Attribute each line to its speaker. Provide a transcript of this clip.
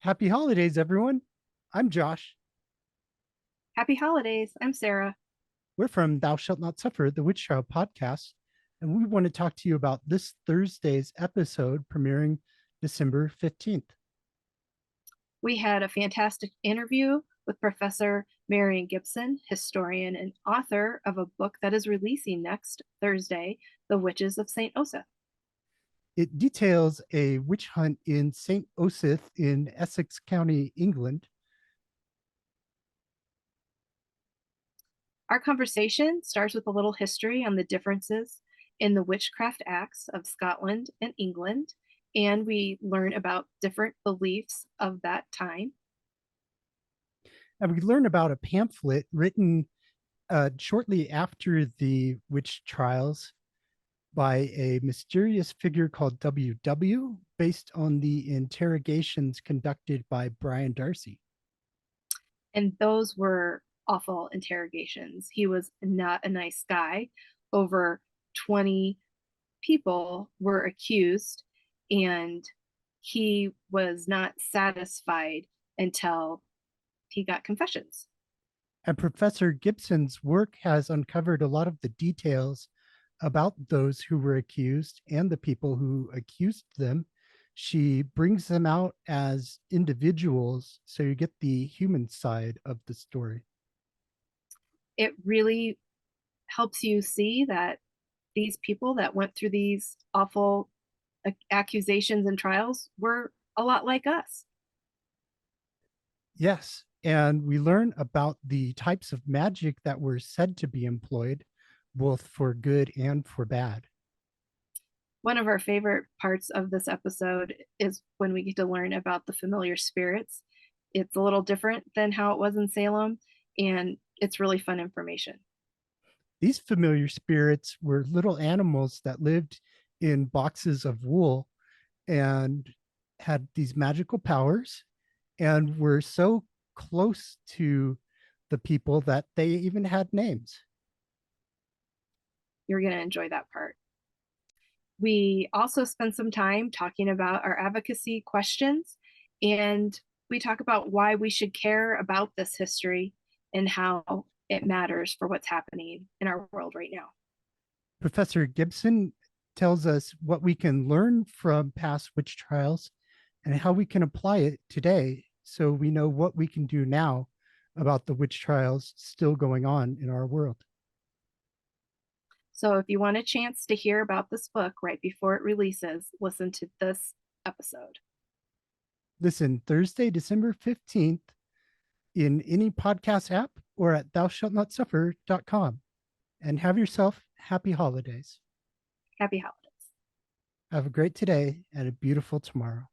Speaker 1: Happy holidays, everyone. I'm Josh.
Speaker 2: Happy holidays. I'm Sarah.
Speaker 1: We're from Thou Shalt Not Suffer, the Witch Trial podcast, and we want to talk to you about this Thursday's episode premiering December 15th.
Speaker 2: We had a fantastic interview with Professor Marion Gibson, historian and author of a book that is releasing next Thursday, The Witches of St. Osyth.
Speaker 1: It details a witch hunt in St. Osyth in Essex County, England.
Speaker 2: Our conversation starts with a little history on the differences in the Witchcraft Acts of Scotland and England, and we learn about different beliefs of that time.
Speaker 1: And we learn about a pamphlet written shortly after the witch trials by a mysterious figure called WW, based on the interrogations conducted by Brian Darcy.
Speaker 2: And those were awful interrogations. He was not a nice guy. Over 20 people were accused, and he was not satisfied until he got confessions.
Speaker 1: And Professor Gibson's work has uncovered a lot of the details about those who were accused and the people who accused them. She brings them out as individuals, so you get the human side of the story.
Speaker 2: It really helps you see that these people that went through these awful accusations and trials were a lot like us.
Speaker 1: Yes, and we learn about the types of magic that were said to be employed, both for good and for bad.
Speaker 2: One of our favorite parts of this episode is when we get to learn about the familiar spirits. It's a little different than how it was in Salem, and it's really fun information.
Speaker 1: These familiar spirits were little animals that lived in boxes of wool and had these magical powers and were so close to the people that they even had names.
Speaker 2: You're going to enjoy that part. We also spend some time talking about our advocacy questions, and we talk about why we should care about this history and how it matters for what's happening in our world right now.
Speaker 1: Professor Gibson tells us what we can learn from past witch trials and how we can apply it today so we know what we can do now about the witch trials still going on in our world.
Speaker 2: So if you want a chance to hear about this book right before it releases, listen to this episode.
Speaker 1: Listen Thursday, December 15th in any podcast app or at thoushallnotsuffer.com. And have yourself happy holidays.
Speaker 2: Happy holidays.
Speaker 1: Have a great today and a beautiful tomorrow.